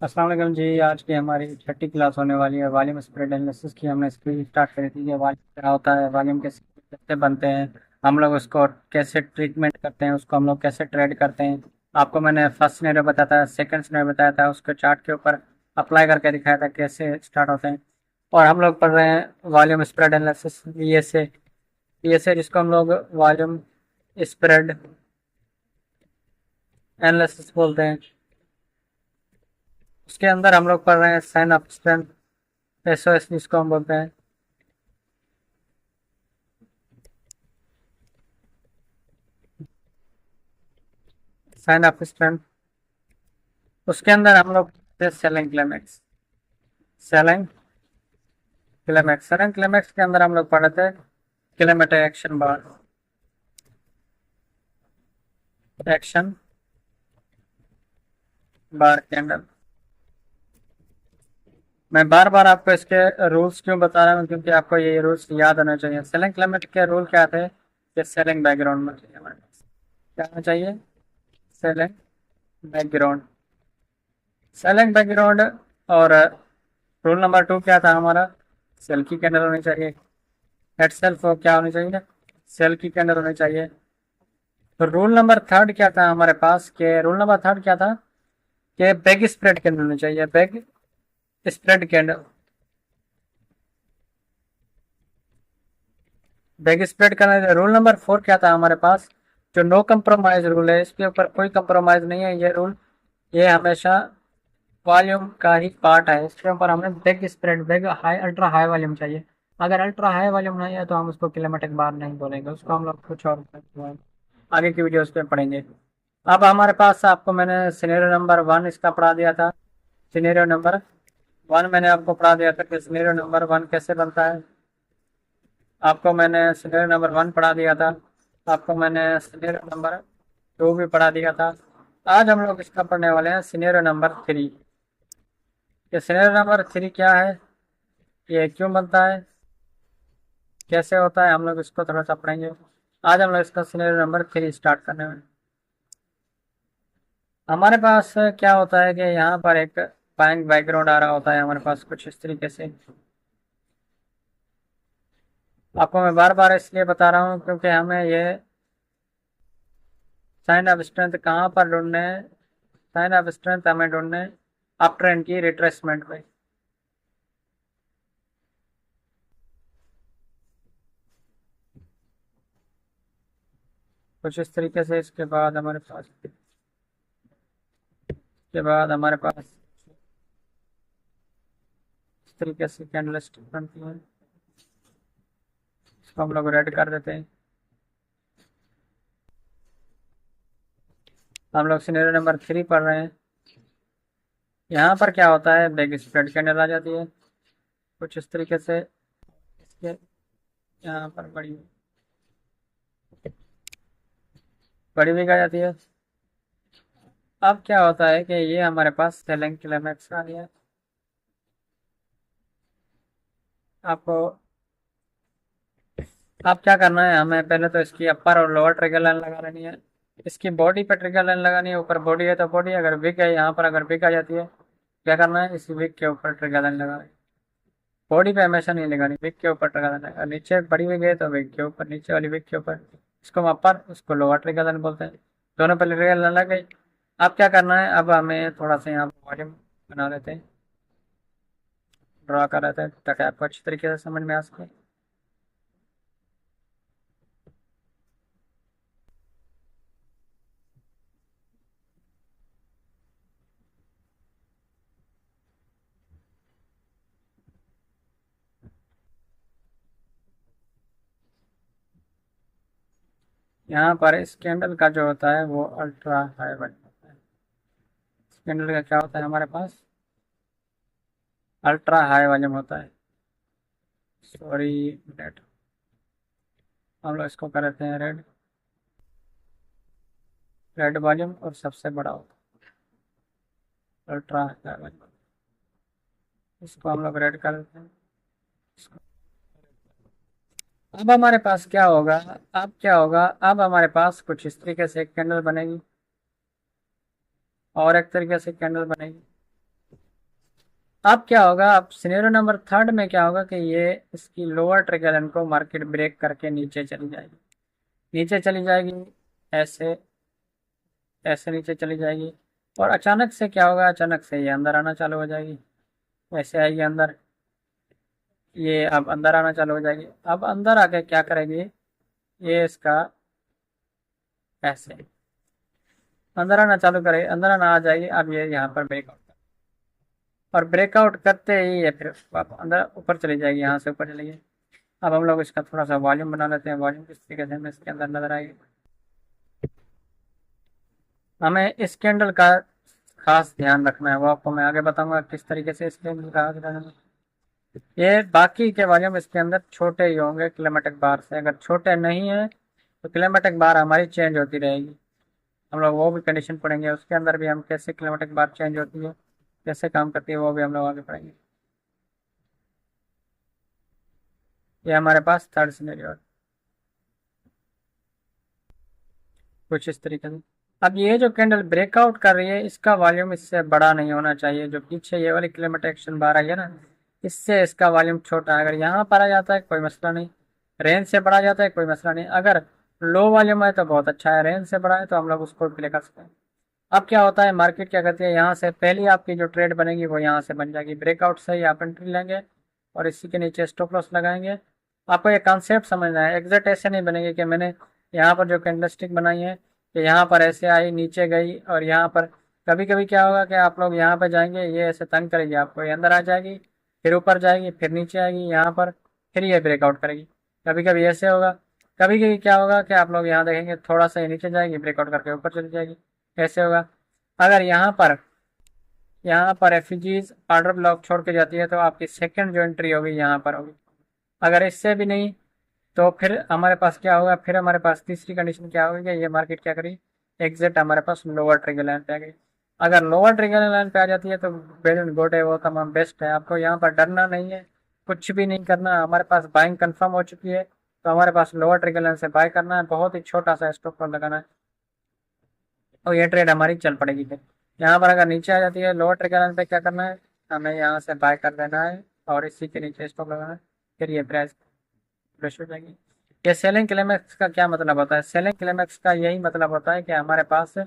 अस्सलाम वालेकुम जी। आज की हमारी छठी क्लास होने वाली है। वॉल्यूम स्प्रेड एनालिसिस की हमने इसकी स्टार्ट करी थी। ये वॉल्यूम क्या होता है, वॉल्यूम कैसे कैसे बनते हैं, हम लोग उसको कैसे ट्रीटमेंट करते हैं, उसको हम लोग कैसे ट्रेड करते हैं। आपको मैंने फर्स्ट सिनेरियो बताया था, सेकंड सिनेरियो बताया था, उसको चार्ट के ऊपर अप्लाई करके दिखाया था कैसे स्टार्ट होते हैं। और हम लोग पढ़ रहे हैं वॉल्यूम स्प्रेड एनालिसिस, वीएसए जिसको हम लोग वॉल्यूम स्प्रेड एनालिसिस बोलते हैं। उसके अंदर हम लोग पढ़ रहे हैं साइन ऑफ स्ट्रेंथ, एसओएस जिसको हम बोलते हैं। साइन ऑफ स्ट्रेंथ, उसके अंदर हम लोग selling climax, selling selling climax के अंदर हम लोग पढ़े थे किलोमीटर एक्शन बार, एक्शन बार कैंडल। मैं बार बार आपको इसके रूल्स क्यों बता रहा हूँ, क्योंकि आपको ये रूल्स याद होने चाहिए। सेलिंग क्लाइमेट के रूल क्या थे कि सेलिंग बैकग्राउंड में चाहिए हमारे पास, क्या होना चाहिए, सेलिंग बैकग्राउंड, सेलिंग बैकग्राउंड। और रूल नंबर 2 क्या था हमारा, सेल की कैंडल होनी चाहिए। हेड सेल्फ क्या होनी चाहिए, सेल की कैंडल होनी चाहिए। तो रूल नंबर थर्ड क्या था हमारे पास, के रूल नंबर थर्ड क्या था कि बैग स्प्रेड कैंडल होनी चाहिए, bag spread candle. Bag spread करना। रूल नंबर 4 क्या था हमारे पास, जो नो कंप्रोमाइज रूल है, इसके ऊपर कोई कंप्रोमाइज नहीं है ये रूल, ये हमेशा वॉल्यूम का ही पार्ट है। इसके ऊपर हमें bag spread, bag high ultra high volume चाहिए। अगर अल्ट्रा हाई वॉल्यूम नहीं है तो हम उसको किलोमीटर बार नहीं बोलेंगे, उसको हम लोग कुछ और आगे की वीडियोस पे पढ़ेंगे। अब हमारे पास आपको मैंने सिनेरियो नंबर 1 इसका पढ़ा दिया था। सिनेरियो नंबर 1 मैंने आपको पढ़ा दिया था कि सिनेरियो नंबर 1 कैसे बनता है। आपको मैंने सिनेरियो नंबर 1 पढ़ा दिया था, आपको मैंने सिनेरियो नंबर 2 भी पढ़ा दिया था। आज हम लोग इसका पढ़ने वाले हैं सिनेरियो नंबर 3। ये सिनेरियो नंबर 3 क्या है, ये क्यों बनता है, कैसे होता है, हम लोग इसको थोड़ा सा पढ़ेंगे। आज हम लोग इसका सिनेरियो नंबर 3 स्टार्ट करने में। हमारे पास क्या होता है कि यहाँ पर एक बैंक बैकग्राउंड आ रहा होता है हमारे पास कुछ इस तरीके से। आपको मैं बार बार इसलिए बता रहा हूँ क्योंकि हमें ये साइन ऑफ स्ट्रेंथ कहाँ पर ढूंढने हैं, साइन ऑफ स्ट्रेंथ हमें ढूंढने अप ट्रेंड की रिट्रेसमेंट पे। कुछ इस तरीके से। इसके बाद हमारे पास, इसके बाद हमारे पास इस तरीके से कैंडल स्टिक बनती है। इसको हम लोग रेड कर देते हैं। हम लोग सिनेरियो नंबर 3 पढ़ रहे हैं। यहाँ पर क्या होता है, बैग स्प्रेड कैंडल आ जाती है कुछ इस तरीके से। इसके यहाँ पर बड़ी बड़ी बिक आ जाती है। अब क्या होता है कि ये हमारे पास सेलिंग क्लाइमेक्स आ गया। आपको अब क्या करना है, हमें पहले तो इसकी अपर और लोअर ट्रिगर लाइन लगा लेनी है। इसकी बॉडी पर ट्रिगर लाइन लगानी है, ऊपर बॉडी है तो बॉडी, अगर विक है यहाँ पर, अगर विक आ जाती है क्या करना है, इस विक के ऊपर ट्रिगर लाइन लगाना है। बॉडी पे हमेशा नहीं लगानी, विक के ऊपर ट्रिगर लाइन लगानी। नीचे बड़ी विक है तो विक के ऊपर, नीचे वाली विक के ऊपर, इसको हम अपर, उसको लोअर ट्रिगर लाइन बोलते हैं। दोनों पे ट्रिगर लाइन लग गई। अब क्या करना है, अब हमें थोड़ा सा यहाँ वॉल्यूम बना लेते हैं, ड्रा कर लेते हैं ताकि आपको अच्छी तरीके से समझ में आ सके। यहाँ पर इस कैंडल का जो होता है वो अल्ट्रा हाई वॉल्यूम होता है। इस कैंडल का क्या होता है हमारे पास, अल्ट्रा हाई वॉल्यूम होता है। सॉरी मिनट, हम लोग इसको कर देते हैं रेड, रेड वॉल्यूम और सबसे बड़ा होता है अल्ट्रा हाई वॉल्यूम। इसको हम लोग रेड कर देते हैं। इसको- अब हमारे पास क्या होगा, अब क्या होगा, अब हमारे पास कुछ इस तरीके से एक कैंडल बनेगी और एक तरीके से कैंडल बनेगी। अब क्या होगा, अब सिनेरियो नंबर थर्ड में क्या होगा कि ये इसकी लोअर ट्रिगर लाइन को मार्केट ब्रेक करके नीचे चली जाएगी, नीचे चली जाएगी, ऐसे ऐसे नीचे चली जाएगी। और अचानक से क्या होगा, अचानक से ये अंदर आना चालू हो जाएगी, ऐसे आएगी अंदर, ये अब अंदर आना चालू हो जाएगी। अब अंदर आके क्या करेगी, ये इसका ऐसे अंदर आना चालू करे, अंदर आना आ जाएगी। अब ये यहाँ पर ब्रेकआउट, और ब्रेकआउट करते ही ये फिर अंदर ऊपर चली जाएगी, यहाँ से ऊपर चली गई। अब हम लोग इसका थोड़ा सा वॉल्यूम बना लेते हैं, वॉल्यूम किस तरीके से हमें इसके अंदर नजर आएगी। हमें इस कैंडल का खास ध्यान रखना है, वो आपको मैं आगे बताऊंगा किस तरीके से इस कैंडल का ध्यान रखना है। ये बाकी के वॉल्यूम इसके अंदर छोटे ही होंगे क्लेमेटिक बार से, अगर छोटे नहीं है तो क्लेमेटिक बार हमारी चेंज होती रहेगी। हम लोग वो भी कंडीशन पढ़ेंगे, उसके अंदर भी हम कैसे क्लेमेटिक बार चेंज होती है, कैसे काम करती है, वो भी हम लोग आगे पढ़ेंगे। ये हमारे पास थर्ड सिनेरियो है कुछ इस तरीके से। अब ये जो कैंडल ब्रेकआउट कर रही है, इसका वॉल्यूम इससे बड़ा नहीं होना चाहिए। जो पीछे ये वाली क्लेमेटिक एक्शन बार आई है ना, इससे इसका वॉल्यूम छोटा है। अगर यहाँ पर आ जाता है कोई मसला नहीं, रेंज से बढ़ा जाता है कोई मसला नहीं। अगर लो वॉल्यूम है तो बहुत अच्छा है, रेंज से बढ़ा है तो हम लोग उसको प्ले कर सकते हैं। अब क्या होता है, मार्केट क्या करती है, यहाँ से पहली आपकी जो ट्रेड बनेगी वो यहाँ से बन जाएगी, ब्रेकआउट से ही आप एंट्री लेंगे और इसी के नीचे स्टॉप लॉस लगाएंगे। आपको ये कॉन्सेप्ट समझना है, एग्जैक्ट ऐसे नहीं बनेगी कि मैंने यहाँ पर जो कैंडलस्टिक बनाई है कि यहाँ पर ऐसे आई नीचे गई, और यहाँ पर कभी कभी क्या होगा कि आप लोग यहाँ पर जाएंगे, ये ऐसे तंग करेगी आपको, ये अंदर आ जाएगी, फिर ऊपर जाएगी, फिर नीचे आएगी यहाँ पर, फिर ये ब्रेकआउट करेगी। कभी कभी ऐसे होगा, कभी कभी क्या होगा कि आप लोग यहाँ देखेंगे थोड़ा सा ये नीचे जाएगी, ब्रेकआउट करके ऊपर चली जाएगी, ऐसे होगा। अगर यहाँ पर एफजीज ऑर्डर ब्लॉक छोड़ के जाती है तो आपकी सेकंड जो एंट्री होगी यहाँ पर होगी। अगर इससे भी नहीं तो फिर हमारे पास क्या होगा, फिर हमारे पास तीसरी कंडीशन क्या होगी कि ये मार्केट क्या करी, एग्जैक्ट हमारे पास लोअर ट्रिगर लाइन पे आ गई। अगर लोअर ट्रिगर लाइन पे आ जाती है तो वेल एंड गुड है, वो तमाम बेस्ट है। आपको यहाँ पर डरना नहीं है, कुछ भी नहीं करना। हमारे पास बाइंग कंफर्म हो चुकी है तो हमारे पास लोअर ट्रिगर लाइन से बाय करना है, बहुत ही छोटा सा स्टॉप लॉस लगाना है और ये ट्रेड हमारी चल पड़ेगी। फिर यहाँ पर अगर नीचे आ जाती है लोअर ट्रिगर लाइन पे क्या करना है, हमें यहाँ से बाय कर देना है और इसी के नीचे स्टॉप लगाना है, फिर ये प्राइस फ्रेश हो जाएगी। ये सेलिंग क्लाइमैक्स का क्या मतलब होता है, सेलिंग क्लाइमैक्स का यही मतलब होता है कि हमारे पास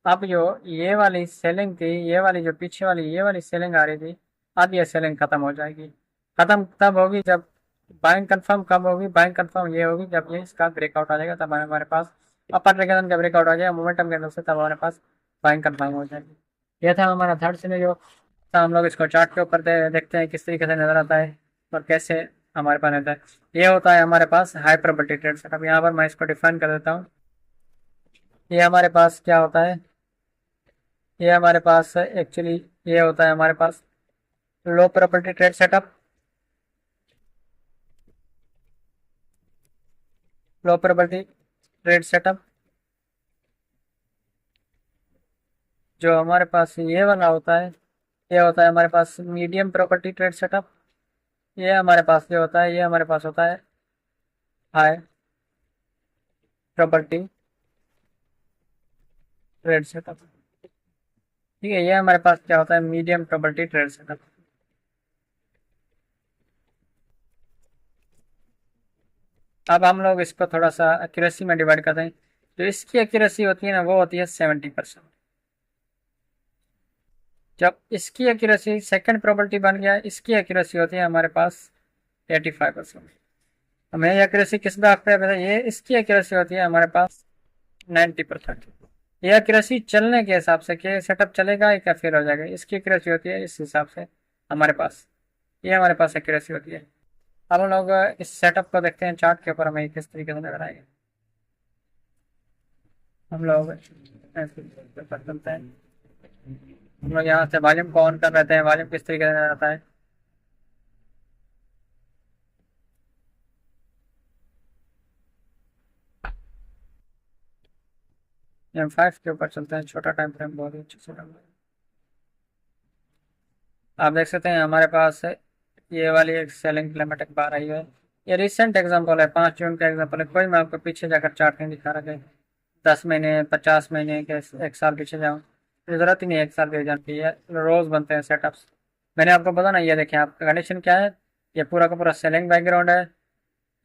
अब जो ये वाली सेलिंग थी, ये वाली जो पीछे वाली ये वाली सेलिंग आ रही थी, अब ये सेलिंग खत्म हो जाएगी। खत्म तब होगी जब बाइंग कंफर्म, कब होगी बाइंग कंफर्म, ये होगी जब ये इसका ब्रेकआउट आ जाएगा, तब हमारे पास अपर ट्रिगर का ब्रेकआउट आ जाएगा मोमेंटम के अंदर से, तब हमारे पास बाइंग कंफर्म हो जाएगी। ये था हमारा थर्ड सिनेरियो। तो हम लोग इसको चार्ट के ऊपर देखते हैं किस तरीके से नजर आता है और कैसे हमारे पास रहता है। ये होता है हमारे पास हाइपरबॉलिक ट्रेड सेटअप। यहाँ पर मैं इसको डिफाइन कर देता हूँ। ये हमारे पास क्या होता है, ये हमारे पास एक्चुअली ये होता है हमारे पास लो प्रॉपर्टी ट्रेड सेटअप, लो प्रॉपर्टी ट्रेड सेटअप। जो हमारे पास ये वाला होता है, ये होता है हमारे पास मीडियम प्रॉपर्टी ट्रेड सेटअप। ये हमारे पास जो होता है, ये हमारे पास होता है हाई प्रॉपर्टी ट्रेड सेटअप। ठीक है, ये हमारे पास क्या होता है, मीडियम प्रॉपर्टी ट्रेड सेटअप। अब हम लोग इसको थोड़ा सा एक्यूरेसी में डिवाइड करते हैं। जो इसकी एक्यूरेसी होती है ना, वो होती है 70%। जब इसकी एक्यूरेसी सेकंड प्रॉपर्टी बन गया, इसकी एक्यूरेसी होती है हमारे पास 85%। हमें एक्यूरेसी किस बात पे है, ये इसकी एक्यूरेसी होती है हमारे पास 90%। ये एक्यूरेसी चलने के हिसाब से कि सेटअप चलेगा या फेल हो जाएगा, इसकी एक्यूरेसी होती है इस हिसाब से हमारे पास, ये हमारे पास एक्यूरेसी होती है। अब हम लोग इस सेटअप को देखते हैं चार्ट के ऊपर, हमें किस तरीके से नजर आएगा। हम लोग चलते हैं, हम लोग यहाँ से वॉल्यूम को ऑन कर लेते हैं, वॉल्यूम किस तरीके से नजर आता है। M5 के ऊपर चलते हैं, छोटा टाइम फ्रेम, बहुत ही अच्छे से आप देख सकते हैं हमारे पास ये वाली एक सेलिंग क्लाइमेटिक बार आई है। ये रिसेंट एग्जांपल है, 5 जून का एग्जांपल है, कोई मैं आपको पीछे जाकर चार्ट नहीं दिखा रहा है 10 महीने 50 महीने के 1 साल पीछे जाऊँ, जरूरत ही नहीं 1 साल के एग्जाम की है, रोज बनते हैं सेटअप्स। मैंने आपको बताया ना, ये देखिए आपका कंडीशन क्या है, ये पूरा का पूरा सेलिंग बैकग्राउंड है,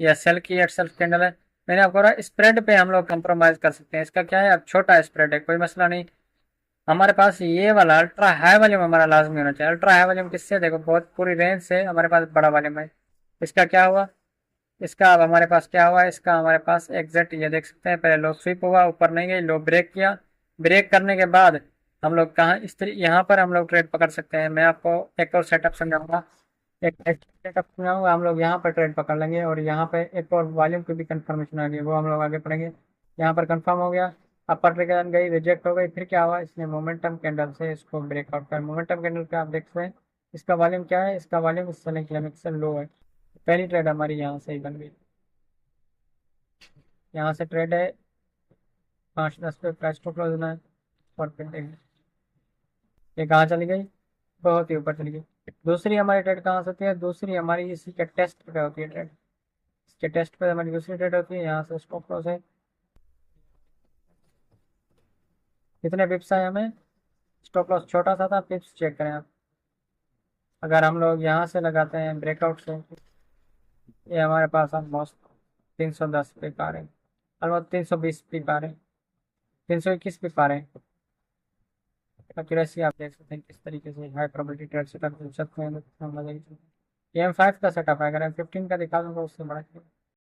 या सेल की एक्सेल कैंडल है। मैंने आपको बोला स्प्रेड पे हम लोग कंप्रोमाइज कर सकते हैं, इसका क्या है, अब छोटा स्प्रेड है कोई मसला नहीं। हमारे पास ये वाला अल्ट्रा हाई वॉल्यूम हमारा लाजमी होना चाहिए। अल्ट्रा हाई वॉल्यूम किससे, देखो बहुत पूरी रेंज से हमारे पास बड़ा वॉल्यूम है। इसका क्या हुआ, इसका अब हमारे पास क्या हुआ, इसका हमारे पास एग्जैक्ट ये देख सकते हैं, पहले लो स्वीप हुआ, ऊपर नहीं गई, लो ब्रेक किया। ब्रेक करने के बाद हम लोग कहाँ, इस तरह यहाँ पर हम लोग ट्रेड पकड़ सकते हैं। मैं आपको एक और सेटअप समझाऊंगा, एक सेटअप समझाऊंगा, हम लोग यहाँ पर ट्रेड पकड़ लेंगे, और यहाँ पे एक और वॉल्यूम की भी कंफर्मेशन आ गई, वो हम लोग आगे पढ़ेंगे। यहाँ पर कंफर्म हो गया, अपर ट्रिगर गई, रिजेक्ट हो गई, फिर क्या हुआ, इसने मोमेंटम कैंडल से इसको ब्रेकआउट कर, मोमेंटम कैंडल का आप देख सकते हैं। इसका वॉल्यूम क्या है, इसका वॉल्यूम इस समय क्लाइमेक्स से लो है। पहली ट्रेड हमारी यहाँ से ही बन गई, यहाँ से ट्रेड है 5-10 पे प्राइस को क्लोज होना है, और फिर देखें ये कहाँ चली गई, बहुत ही ऊपर चली गई। दूसरी हमारी ट्रेड कहाँ से होती है, दूसरी हमारी इसी के टेस्ट पे होती है ट्रेड, इसके टेस्ट पे हमारी दूसरी ट्रेड होती है, यहाँ से स्टॉप लॉस है। कितने पिप्स आए हमें, स्टॉप लॉस छोटा सा था, पिप्स चेक करें आप। अगर हम लोग यहाँ से लगाते हैं ब्रेकआउट से, ये हमारे पास ऑलमोस्ट 310 पिप आ रहे हैं, ऑलमोस्ट 320 पिप आ रहे हैं, 321 पिप आ रहे हैं। एक्यूरेसी आप देख सकते हैं किस तरीके से हाई प्रोबेबिलिटी ट्रेड सेटअप कर सकते हैं। ये M5 का सेटअप है, अगर M15 का दिखा दूंगा उससे बड़ा